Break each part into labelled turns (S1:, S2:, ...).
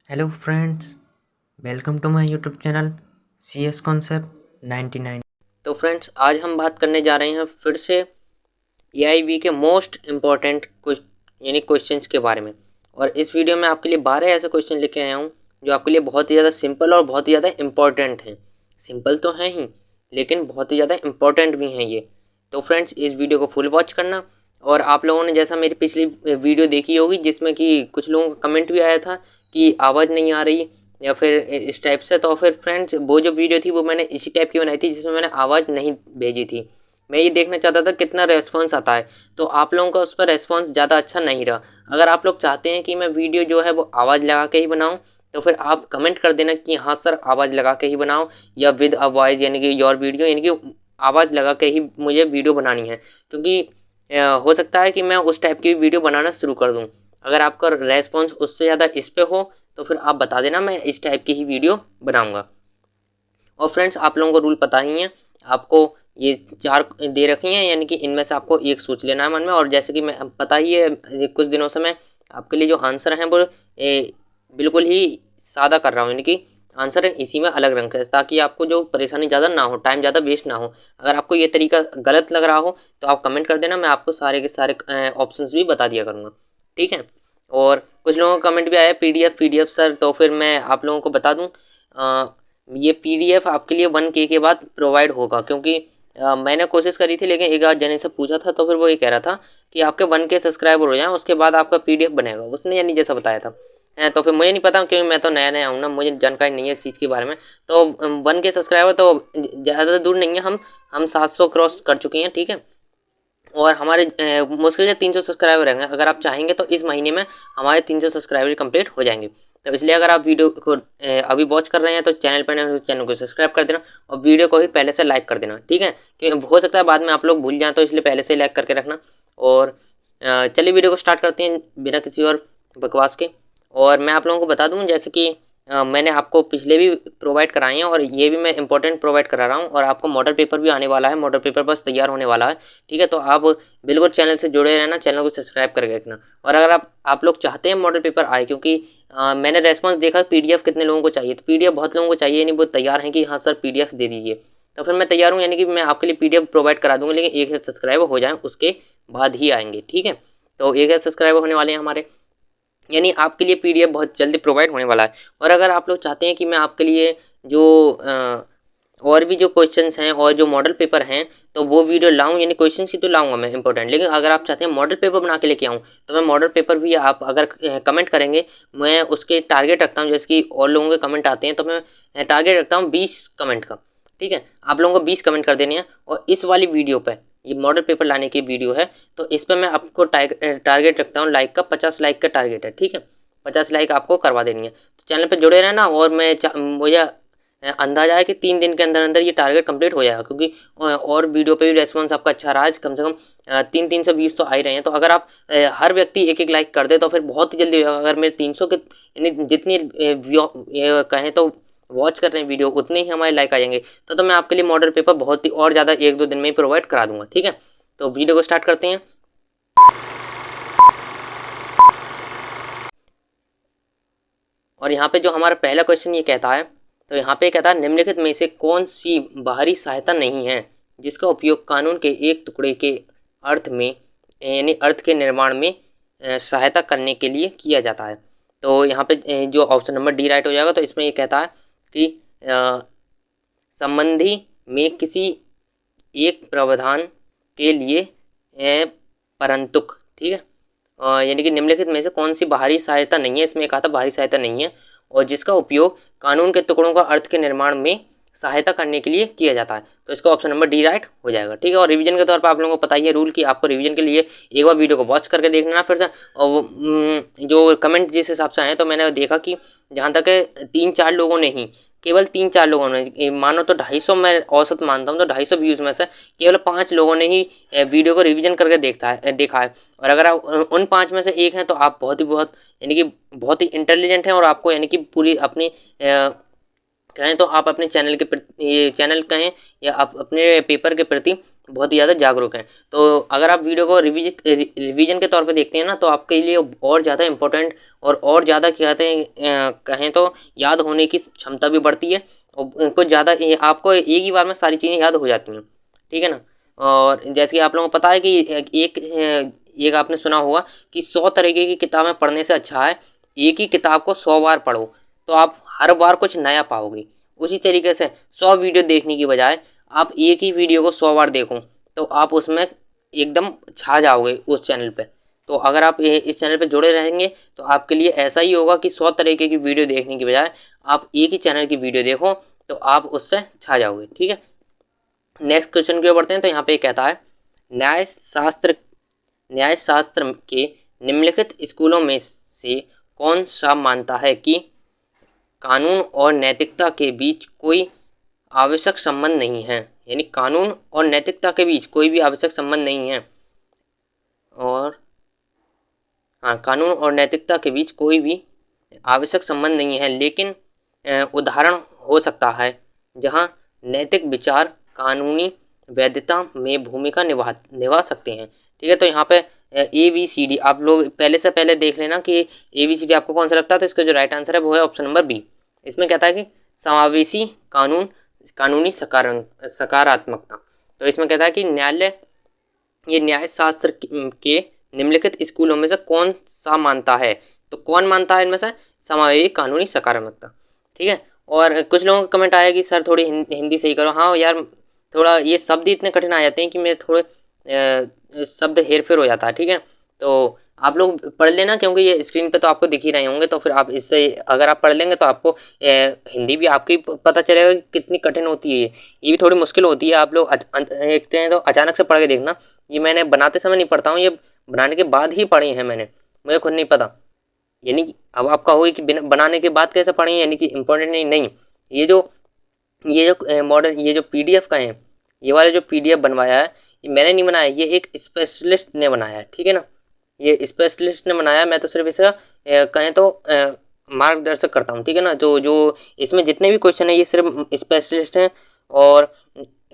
S1: Hello friends, welcome to my YouTube channel C S concept 99। तो friends, आज हम बात करने जा रहे हैं फिर से एआईबी के मोस्ट इम्पॉर्टेंट कुछ यानी क्वेश्चंस के बारे में। और इस वीडियो में आपके लिए 12 ऐसे क्वेश्चन लेके आया हूँ जो आपके लिए बहुत ही ज़्यादा सिंपल और बहुत ही ज़्यादा इम्पॉर्टेंट हैं। सिंपल तो हैं ही, लेकिन बहुत ही ज़्यादा इम्पॉर्टेंट भी हैं ये। तो फ्रेंड्स, इस वीडियो को फुल वॉच करना। और आप लोगों ने जैसा मेरी पिछली वीडियो देखी होगी जिसमें कि कुछ लोगों का कमेंट भी आया था कि आवाज़ नहीं आ रही या फिर इस टाइप से, तो फिर फ्रेंड्स वो जो वीडियो थी वो मैंने इसी टाइप की बनाई थी जिसमें मैंने आवाज़ नहीं भेजी थी। मैं ये देखना चाहता था कितना रेस्पॉन्स आता है। तो आप लोगों का उस पर रेस्पॉन्स ज़्यादा अच्छा नहीं रहा। अगर आप लोग चाहते हैं कि मैं वीडियो जो है वो आवाज़ लगा के ही बनाऊँ, तो फिर आप कमेंट कर देना कि हाँ सर, आवाज़ लगा के ही बनाओ, या विद अ वॉइस यानी कि योर वीडियो, यानी कि आवाज़ लगा के ही मुझे वीडियो बनानी है। क्योंकि हो सकता है कि मैं उस टाइप की वीडियो बनाना शुरू कर दूँ। अगर आपका रेस्पॉन्स उससे ज़्यादा इस पे हो तो फिर आप बता देना, मैं इस टाइप की ही वीडियो बनाऊँगा। और फ्रेंड्स, आप लोगों को रूल पता ही है, आपको ये 4 दे रखी हैं, यानी कि इनमें से आपको एक सोच लेना है मन में। और जैसे कि मैं पता ही है, ये कुछ दिनों से मैं आपके लिए जो आंसर हैं वो बिल्कुल ही सादा कर रहा हूँ, यानी कि आंसर इसी में अलग रंग है, ताकि आपको जो परेशानी ज़्यादा ना हो, टाइम ज़्यादा वेस्ट ना हो। अगर आपको ये तरीका गलत लग रहा हो तो आप कमेंट कर देना, मैं आपको सारे के सारे ऑप्शंस भी बता दिया करूँगा, ठीक है। और कुछ लोगों का कमेंट भी आया पीडीएफ सर, तो फिर मैं आप लोगों को बता दूँ, ये पीडीएफ आपके लिए 1K के बाद प्रोवाइड होगा। क्योंकि मैंने कोशिश करी थी, लेकिन एक आध जने से पूछा था तो फिर वो ये कह रहा था कि आपके 1K सब्सक्राइबर हो जाएं उसके बाद आपका पीडीएफ बनेगा, उसने यानी जैसा बताया था। तो फिर मुझे नहीं पता, क्योंकि मैं तो नया नया हूँ ना, मुझे जानकारी नहीं है इस चीज़ के बारे में। तो 1K सब्सक्राइबर तो ज़्यादा दूर नहीं है, हम 700 क्रॉस कर चुके हैं, ठीक है। और हमारे मुश्किल से 300 सब्सक्राइबर रहेंगे। अगर आप चाहेंगे तो इस महीने में हमारे 300 सब्सक्राइबर कंप्लीट हो जाएंगे। तो इसलिए अगर आप वीडियो को अभी वॉच कर रहे हैं तो चैनल पर नए हो तो चैनल को सब्सक्राइब कर देना, और वीडियो को भी पहले से लाइक कर देना, ठीक है। क्योंकि हो सकता है बाद में आप लोग भूल जाएं, तो इसलिए पहले से लाइक करके रखना। और चलिए वीडियो को स्टार्ट करते हैं बिना किसी और बकवास के। और मैं आप लोगों को बता दूं, जैसे कि मैंने आपको पिछले भी प्रोवाइड कराए हैं और ये भी मैं इंपॉर्टेंट प्रोवाइड करा रहा हूँ। और आपको मॉडल पेपर भी आने वाला है, मॉडल पेपर बस तैयार होने वाला है, ठीक है। तो आप बिल्कुल चैनल से जुड़े रहना, चैनल को सब्सक्राइब करके रखना। और अगर आप लोग चाहते हैं मॉडल पेपर आए, क्योंकि मैंने रेस्पॉन्स देखा पीडीएफ कितने लोगों को चाहिए, तो पीडीएफ बहुत लोगों को चाहिए, नहीं वो तैयार हैं कि हाँ सर पीडीएफ दे दीजिए। तो फिर मैं तैयार हूँ, यानी कि मैं आपके लिए पीडीएफ प्रोवाइड करा दूंगा, लेकिन 1,000 सब्सक्राइबर हो जाए उसके बाद ही आएंगे, ठीक है। तो 1,000 सब्सक्राइबर होने वाले हैं हमारे, यानी आपके लिए पीडीएफ बहुत जल्दी प्रोवाइड होने वाला है। और अगर आप लोग चाहते हैं कि मैं आपके लिए जो और भी जो क्वेश्चंस हैं और जो मॉडल पेपर हैं तो वो वीडियो लाऊं, यानी क्वेश्चंस की तो लाऊंगा मैं इंपॉर्टेंट, लेकिन अगर आप चाहते हैं मॉडल पेपर बना के लेके आऊं तो मैं मॉडल पेपर भी, आप अगर कमेंट करेंगे, मैं उसके टारगेट रखता हूं। जैसे कि और लोगों के कमेंट आते हैं तो मैं टारगेट रखता हूँ 20 कमेंट का, ठीक है। आप लोगों को 20 कमेंट कर देने हैं। और इस वाली वीडियो पर, ये मॉडल पेपर लाने की वीडियो है, तो इस पर मैं आपको टारगेट रखता हूँ लाइक का, 50 लाइक का टारगेट है, ठीक है। 50 लाइक आपको करवा देनी है। तो चैनल पर जुड़े रहना, और मुझे अंदाजा है कि 3 दिन के अंदर अंदर ये टारगेट कंप्लीट हो जाएगा। क्योंकि और वीडियो पे भी रेस्पॉन्स आपका अच्छा रहा है, कम से कम 300 व्यूज़ तो आ ही रहे हैं। तो अगर आप हर व्यक्ति एक एक लाइक कर दे तो फिर बहुत ही जल्दी हो जाएगा। अगर मेरे 300 के यानी जितनी कहें तो वॉच कर रहे हैं वीडियो, उतने ही हमारे लाइक आ जाएंगे। तो मैं आपके लिए मॉडल पेपर बहुत ही और ज़्यादा 1-2 दिन में ही प्रोवाइड करा दूंगा, ठीक है। तो वीडियो को स्टार्ट करते हैं। और यहाँ पे जो हमारा पहला क्वेश्चन ये कहता है, तो यहाँ पे कहता है निम्नलिखित में से कौन सी बाहरी सहायता नहीं है जिसका उपयोग कानून के एक टुकड़े के अर्थ में, यानी अर्थ के निर्माण में सहायता करने के लिए किया जाता है। तो यहाँ पे जो ऑप्शन नंबर डी राइट हो जाएगा। तो इसमें ये कहता है कि संबंधी में किसी एक प्रावधान के लिए परंतुक, ठीक है। यानी कि निम्नलिखित में से कौन सी बाहरी सहायता नहीं है, इसमें कहा था बाहरी सहायता नहीं है, और जिसका उपयोग कानून के टुकड़ों का अर्थ के निर्माण में सहायता करने के लिए किया जाता है। तो इसका ऑप्शन नंबर डी राइट हो जाएगा, ठीक है। और रिवीजन के तौर पर आप लोगों को पता ही है रूल, कि आपको रिवीजन के लिए एक बार वीडियो को वॉच करके देखना फिर से। और जो कमेंट जिस हिसाब से आए तो मैंने देखा कि जहाँ तक 3-4 लोगों ने ही, केवल 3-4 लोगों ने, मानो तो 250, मैं औसत मानता हूँ, तो 250 व्यूज़ में से केवल 5 लोगों ने ही वीडियो को रिवीजन करके देखा है। और अगर आप उन 5 में से एक हैं तो आप बहुत यानी कि बहुत ही इंटेलिजेंट हैं, और आपको यानी कि पूरी अपनी कहें तो आप अपने चैनल के प्रति, ये चैनल कहें या आप अपने पेपर के प्रति बहुत ही ज़्यादा जागरूक हैं। तो अगर आप वीडियो को रिवीजन के तौर पे देखते हैं ना, तो आपके लिए और ज़्यादा इम्पोर्टेंट और ज़्यादा क्या कहते हैं, कहें तो याद होने की क्षमता भी बढ़ती है और कुछ ज़्यादा आपको एक ही बार में सारी चीज़ें याद हो जाती हैं, ठीक है ना। और जैसे कि आप लोगों को पता है कि एक आपने सुना होगा कि 100 तरीके की किताबें पढ़ने से अच्छा है एक ही किताब को 100 बार पढ़ो, तो आप हर बार कुछ नया पाओगे। उसी तरीके से 100 वीडियो देखने की बजाय आप एक ही वीडियो को 100 बार देखो, तो आप उसमें एकदम छा जाओगे उस चैनल पे। तो अगर आप इस चैनल पे जुड़े रहेंगे तो आपके लिए ऐसा ही होगा कि 100 तरीके की वीडियो देखने की बजाय आप एक ही चैनल की वीडियो देखो, तो आप उससे छा जाओगे, ठीक है। नेक्स्ट क्वेश्चन की ओर बढ़ते हैं। तो यहाँ पे कहता है, न्याय शास्त्र के निम्नलिखित स्कूलों में से कौन सा मानता है कि कानून और नैतिकता के बीच कोई आवश्यक संबंध नहीं है। यानी कानून और नैतिकता के बीच कोई भी आवश्यक संबंध नहीं है। और हाँ, कानून और नैतिकता के बीच कोई भी आवश्यक संबंध नहीं है, लेकिन उदाहरण हो सकता है जहाँ नैतिक विचार कानूनी वैधता में भूमिका निभा सकते हैं, ठीक है। तो यहाँ पे ABCD आप लोग पहले देख लेना कि ABCD आपको कौन सा लगता है। तो इसका जो राइट आंसर है वो है ऑप्शन नंबर बी। इसमें कहता है कि समावेशी कानूनी सकारात्मकता। तो इसमें कहता है कि न्याय शास्त्र के निम्नलिखित स्कूलों में से कौन सा मानता है। तो कौन मानता है इनमें से? समावेशी कानूनी सकारात्मकता, ठीक है। और कुछ लोगों का कमेंट आया कि सर थोड़ी हिंदी सही करो। हाँ यार, थोड़ा ये शब्द इतने कठिन आ जाते हैं कि मेरे थोड़े शब्द हेर फेर हो जाता है, ठीक है। तो आप लोग पढ़ लेना, क्योंकि ये स्क्रीन पे तो आपको दिख ही रहे होंगे, तो फिर आप इससे अगर आप पढ़ लेंगे तो आपको हिंदी भी आपकी पता चलेगा कि कितनी कठिन होती है। ये भी थोड़ी मुश्किल होती है। आप लोग देखते हैं तो अचानक से पढ़ के देखना। ये मैंने बनाते समय नहीं पढ़ता हूँ, ये बनाने के बाद ही पढ़ी है मैंने, मुझे खुद नहीं पता। यानी कि अब आप कहोगे कि बनाने के बाद कैसे पढ़े, यानी कि इम्पोर्टेंट नहीं। ये जो मॉडल, ये जो PDF का है, ये वाला जो PDF बनवाया है, ये मैंने नहीं बनाया, ये एक स्पेशलिस्ट ने बनाया है, ठीक है ना। ये स्पेशलिस्ट ने बनाया, मैं तो सिर्फ इसका कहें तो मार्गदर्शक करता हूँ, ठीक है ना। जो जो इसमें जितने भी क्वेश्चन है ये सिर्फ स्पेशलिस्ट हैं, और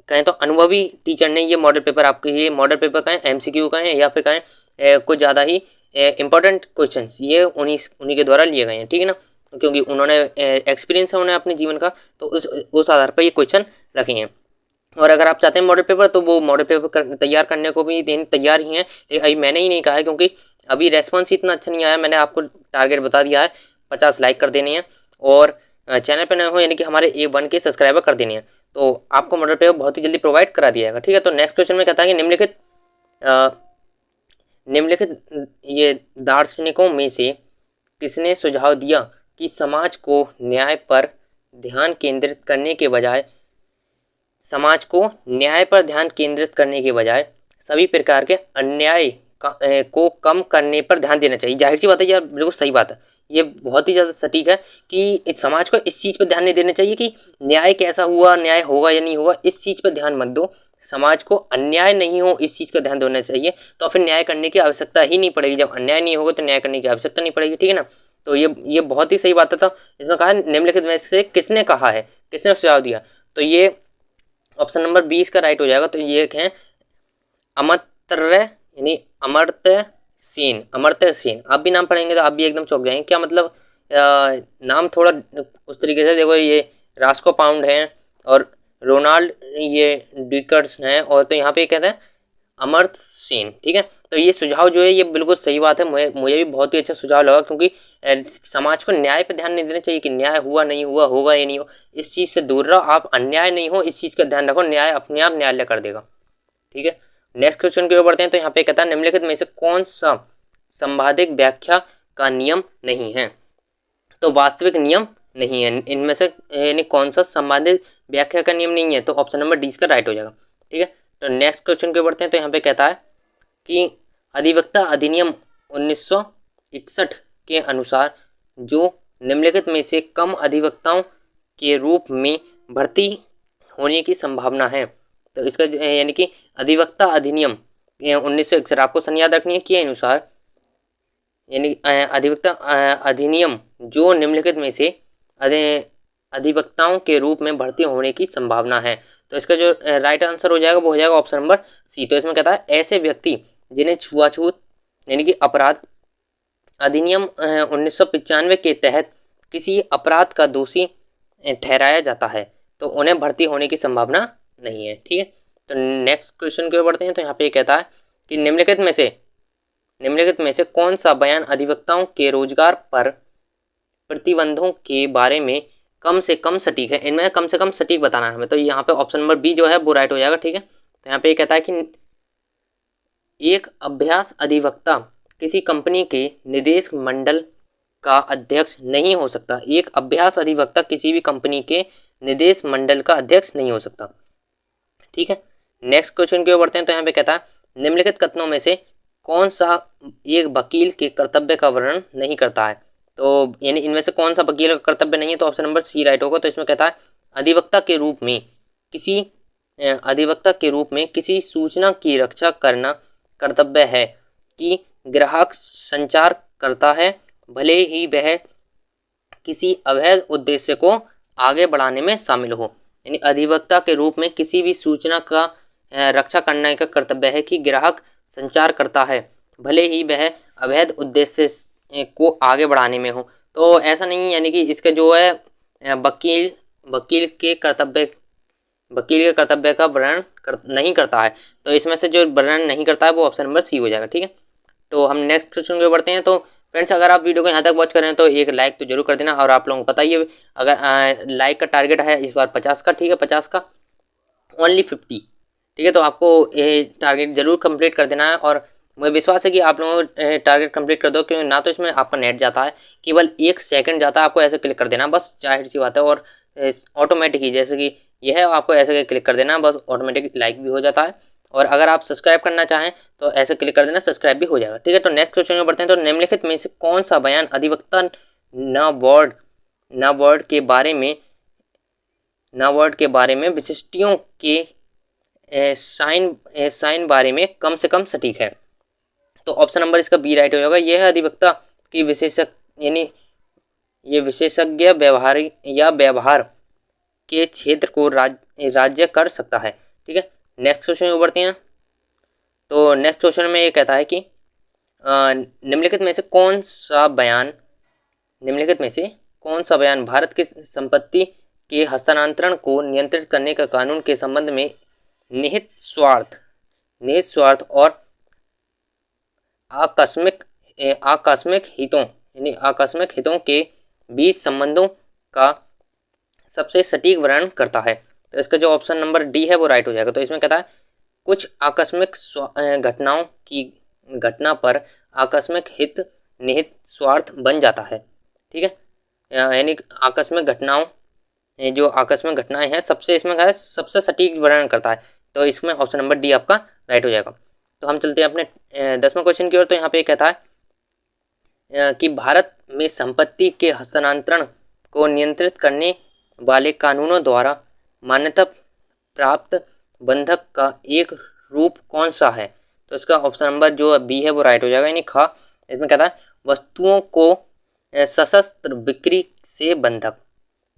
S1: कहें तो अनुभवी टीचर ने ये मॉडल पेपर आपके, ये मॉडल पेपर का है, MCQ का है, या फिर कहें कुछ ज़्यादा ही इंपॉर्टेंट क्वेश्चन ये उन्हीं के द्वारा लिए गए हैं, ठीक है ना। क्योंकि उन्होंने एक्सपीरियंस है उन्हें अपने जीवन का, तो उस आधार पर ये क्वेश्चन रखे हैं। और अगर आप चाहते हैं मॉडल पेपर, तो वो मॉडल पेपर तैयार करने को भी तैयार ही हैं। अभी मैंने ही नहीं कहा है, क्योंकि अभी रेस्पॉन्स इतना अच्छा नहीं आया। मैंने आपको टारगेट बता दिया है, 50 लाइक कर देने हैं, और चैनल पर नए हो यानी कि हमारे 1 के सब्सक्राइबर कर देने हैं, तो आपको मॉडल पेपर बहुत ही जल्दी प्रोवाइड करा दिया जाएगा, ठीक है। तो नेक्स्ट क्वेश्चन में कहता है कि निम्नलिखित ये दार्शनिकों में से किसने सुझाव दिया कि समाज को न्याय पर ध्यान केंद्रित करने के बजाय सभी प्रकार के अन्याय को कम करने पर ध्यान देना चाहिए। जाहिर सी बात है यार, बिल्कुल सही बात है, ये बहुत ही ज़्यादा सटीक है कि समाज को इस चीज़ पर ध्यान नहीं देना चाहिए कि न्याय कैसा हुआ, न्याय होगा या नहीं होगा, इस चीज़ पर ध्यान मत दो। समाज को अन्याय नहीं हो इस चीज़ का ध्यान देना चाहिए, तो फिर न्याय करने की आवश्यकता ही नहीं पड़ेगी। जब अन्याय नहीं होगा तो न्याय करने की आवश्यकता नहीं पड़ेगी, ठीक है ना। तो ये बहुत ही सही बात है। तो इसमें कहा निम्नलिखित में से किसने कहा है, किसने सुझाव दिया, तो ये ऑप्शन नंबर 20 का राइट हो जाएगा। तो ये है अमर्त्य, यानी अमर्त्य सेन। आप भी नाम पढ़ेंगे तो आप भी एकदम चौंक जाएंगे, क्या मतलब नाम थोड़ा उस तरीके से। देखो ये रास्को पाउंड है और रोनाल्ड ये डिकर्स हैं, और तो यहाँ पे कहते हैं अमर्त्य सेन, ठीक है। तो ये सुझाव जो है ये बिल्कुल सही बात है, मुझे भी बहुत ही अच्छा सुझाव लगा, क्योंकि समाज को न्याय पे ध्यान नहीं देना चाहिए कि न्याय हुआ नहीं हुआ, होगा या नहीं हो, इस चीज़ से दूर रहो। आप अन्याय नहीं हो इस चीज़ का ध्यान रखो, न्याय अपने आप न्यायालय कर देगा, ठीक है। नेक्स्ट क्वेश्चन की ओर बढ़ते हैं। तो यहाँ पे कहता है निम्नलिखित में से कौन सा संवादिक व्याख्या का नियम नहीं है। तो वास्तविक नियम नहीं है इनमें से, यानी कौन सा संवादिक व्याख्या का नियम नहीं है, तो ऑप्शन नंबर डी का राइट हो जाएगा, ठीक है। तो नेक्स्ट क्वेश्चन की ओर बढ़ते हैं। तो यहाँ पे कहता है कि अधिवक्ता अधिनियम 1961 के अनुसार जो निम्नलिखित में से कम अधिवक्ताओं के रूप में भर्ती होने की संभावना है। तो इसका यानी कि अधिवक्ता अधिनियम 1961 आपको सन याद रखनी है के अनुसार, यानी अधिवक्ता अधिनियम जो निम्नलिखित में से अधिवक्ताओं के रूप में भर्ती होने की संभावना है। तो इसका जो राइट आंसर हो जाएगा वो हो जाएगा ऑप्शन नंबर सी। तो इसमें कहता है ऐसे व्यक्ति जिन्हें छुआछूत यानी कि अपराध अधिनियम 1995 के तहत किसी अपराध का दोषी ठहराया जाता है तो उन्हें भर्ती होने की संभावना नहीं है। ठीक है, तो नेक्स्ट क्वेश्चन की ओर बढ़ते हैं। तो यहाँ पे कहता है कि निम्नलिखित में से कौन सा बयान अधिवक्ताओं के रोजगार पर प्रतिबंधों के बारे में कम से कम सटीक है। इनमें कम से कम सटीक बताना है हमें। तो यहाँ पे ऑप्शन नंबर बी जो है वो राइट हो जाएगा। ठीक है, तो यहाँ पे ये कहता है कि एक अभ्यास अधिवक्ता किसी कंपनी के निदेश मंडल का अध्यक्ष नहीं हो सकता। एक अभ्यास अधिवक्ता किसी भी कंपनी के निदेश मंडल का अध्यक्ष नहीं हो सकता। ठीक है, नेक्स्ट क्वेश्चन की ओर बढ़ते हैं। तो यहाँ पे कहता है निम्नलिखित कथनों में से कौन सा एक वकील के कर्तव्य का वर्णन नहीं करता है। तो यानी इनमें से कौन सा वकील का कर्तव्य नहीं है, तो ऑप्शन नंबर सी राइट होगा। तो इसमें कहता है अधिवक्ता के रूप में किसी सूचना की रक्षा करना कर्तव्य है कि ग्राहक संचार करता है भले ही वह किसी अवैध उद्देश्य को आगे बढ़ाने में शामिल हो। यानी अधिवक्ता के रूप में किसी भी सूचना का रक्षा करने का कर्तव्य है कि ग्राहक संचार करता है भले ही वह अवैध उद्देश्य को आगे बढ़ाने में हो। तो ऐसा नहीं, यानी कि इसका जो है वकील के कर्तव्य का वर्णन नहीं करता है। तो इसमें से जो वर्णन नहीं करता है वो ऑप्शन नंबर सी हो जाएगा। ठीक है, तो हम नेक्स्ट क्वेश्चन पे बढ़ते हैं। तो फ्रेंड्स, अगर आप वीडियो को यहाँ तक वॉच कर रहे हैं तो एक लाइक तो जरूर कर देना। और आप लोगों को पता ही है, अगर लाइक का टारगेट है इस बार 50 का। ठीक है, 50 का ओनली 50। ठीक है, तो आपको ये टारगेट जरूर कंप्लीट कर देना है। और मुझे विश्वास है कि आप लोगों टारगेट कंप्लीट कर दो, क्योंकि ना तो इसमें आपका नेट जाता है, केवल 1 सेकंड जाता है। आपको ऐसे क्लिक कर देना बस, जाहिर सी बात है। और ऑटोमेटिक ही जैसे कि यह है, आपको ऐसे क्लिक कर देना बस, ऑटोमेटिक लाइक भी हो जाता है। और अगर आप सब्सक्राइब करना चाहें तो ऐसे क्लिक कर देना, सब्सक्राइब भी हो जाएगा। ठीक है, तो नेक्स्ट क्वेश्चन में बढ़ते हैं। तो निम्नलिखित में से कौन सा बयान अधिवक्ता न वर्ड के बारे में विशिष्टियों के साइन बारे में कम से कम सटीक है। तो ऑप्शन नंबर इसका बी राइट हो जाएगा। यह है अधिवक्ता की विशेषज्ञ व्यवहार के क्षेत्र को राज्य कर सकता है। ठीक है, नेक्स्ट क्वेश्चन में बढ़ते हैं। तो नेक्स्ट क्वेश्चन में ये कहता है कि निम्नलिखित में से कौन सा बयान भारत की संपत्ति के हस्तांतरण को नियंत्रित करने का कानून के संबंध में निहित स्वार्थ और आकस्मिक हितों के बीच संबंधों का सबसे सटीक वर्णन करता है। तो इसका जो ऑप्शन नंबर डी है वो राइट हो जाएगा। तो इसमें कहता है कुछ आकस्मिक घटना पर आकस्मिक हित निहित स्वार्थ बन जाता है। ठीक है, यानी आकस्मिक घटनाएं हैं सबसे, इसमें कहा है सबसे सटीक वर्णन करता है। तो इसमें ऑप्शन नंबर डी आपका राइट हो जाएगा। तो हम चलते हैं अपने 10वें क्वेश्चन की ओर। तो यहाँ पे कहता है कि भारत में संपत्ति के हस्तांतरण को नियंत्रित करने वाले कानूनों द्वारा मान्यता प्राप्त बंधक का एक रूप कौन सा है। तो इसका ऑप्शन नंबर जो बी है वो राइट हो जाएगा, यानी ख। इसमें कहता है वस्तुओं को सशस्त्र बिक्री से बंधक।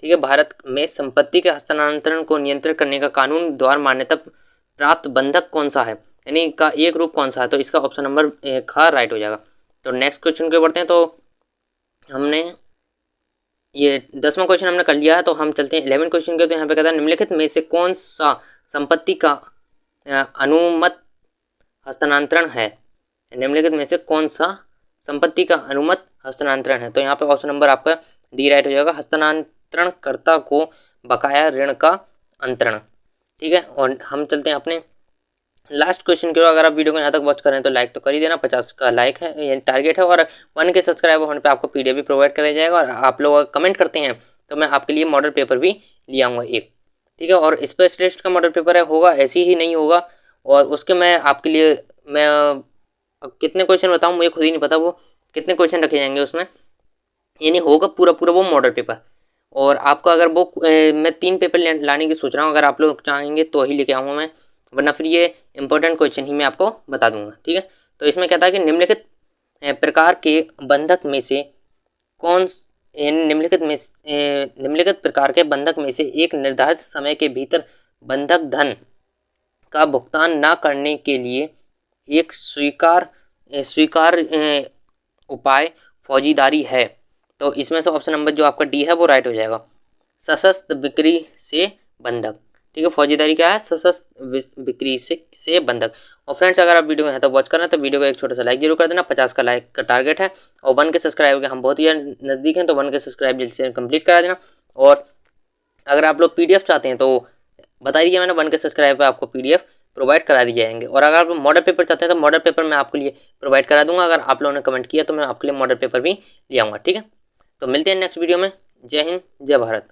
S1: ठीक है, भारत में संपत्ति के हस्तांतरण को नियंत्रित करने का कानून द्वारा मान्यता प्राप्त बंधक कौन सा है, यानी का एक रूप कौन सा है। तो इसका ऑप्शन नंबर ख राइट हो जाएगा। तो नेक्स्ट क्वेश्चन के बढ़ते हैं। तो हमने ये 10वां क्वेश्चन हमने कर लिया है। तो हम चलते हैं 11 क्वेश्चन के। तो यहाँ पे कहता है निम्नलिखित में से कौन सा संपत्ति का अनुमत हस्तांतरण है। निम्नलिखित में से कौन सा संपत्ति का अनुमत हस्तांतरण है। तो यहाँ पे ऑप्शन नंबर आपका डी राइट हो जाएगा, हस्तांतरणकर्ता को बकाया ऋण का अंतरण। ठीक है, और हम चलते हैं अपने लास्ट क्वेश्चन की ओर। अगर आप वीडियो को यहाँ तक वॉच कर रहे हैं तो लाइक तो कर ही देना, 50 का लाइक है यानी टारगेट है। और 1 के सब्सक्राइबर होने पे आपको पीडीएफ भी प्रोवाइड कराया जाएगा। और आप लोग अगर कमेंट करते हैं तो मैं आपके लिए मॉडल पेपर भी ले आऊँगा एक। ठीक है, और स्पेशलिस्ट का मॉडल पेपर होगा, ऐसे ही नहीं होगा। और उसके मैं आपके लिए कितने क्वेश्चन बताऊँ मुझे खुद ही नहीं पता, वो कितने क्वेश्चन रखे जाएंगे उसमें, यानी होगा पूरा वो मॉडल पेपर। और आपका अगर वो मैं 3 पेपर लाने की सोच रहा हूँ, अगर आप लोग चाहेंगे तो ही लेके आऊँगा मैं, वरना फिर ये इंपॉर्टेंट क्वेश्चन ही मैं आपको बता दूंगा। ठीक है, तो इसमें कहता है कि निम्नलिखित प्रकार के बंधक में से निम्नलिखित प्रकार के बंधक में से एक निर्धारित समय के भीतर बंधक धन का भुगतान न करने के लिए एक स्वीकार उपाय फौजीदारी है। तो इसमें से ऑप्शन नंबर जो आपका डी है वो राइट हो जाएगा, सशस्त्र बिक्री से बंधक। ठीक है, फौजीदारी क्या है? सशस्त्र बिक्री से बंधक। और फ्रेंड्स, अगर आप वीडियो को यहाँ तक वॉच कर रहे हैं तो वीडियो को एक छोटा सा लाइक जरूर कर देना, 50 का लाइक का टारगेट है। और 1 के सब्सक्राइबर के हम बहुत ही नज़दीक हैं, तो 1 के सब्सक्राइब जल्द से कंप्लीट करा देना। और अगर आप लोग PDF चाहते हैं तो बता दीजिए, मैंने 1 के सब्सक्राइब पर आपको PDF प्रोवाइड करा दिए जाएंगे। और अगर आप मॉडल पेपर चाहते हैं तो मॉडल पेपर मैं आपके लिए प्रोवाइड करा दूंगा। अगर आप लोगों ने कमेंट किया तो मैं आपके लिए मॉडल पेपर भी ले आऊँगा। ठीक है, तो मिलते हैं नेक्स्ट वीडियो में। जय हिंद, जय भारत।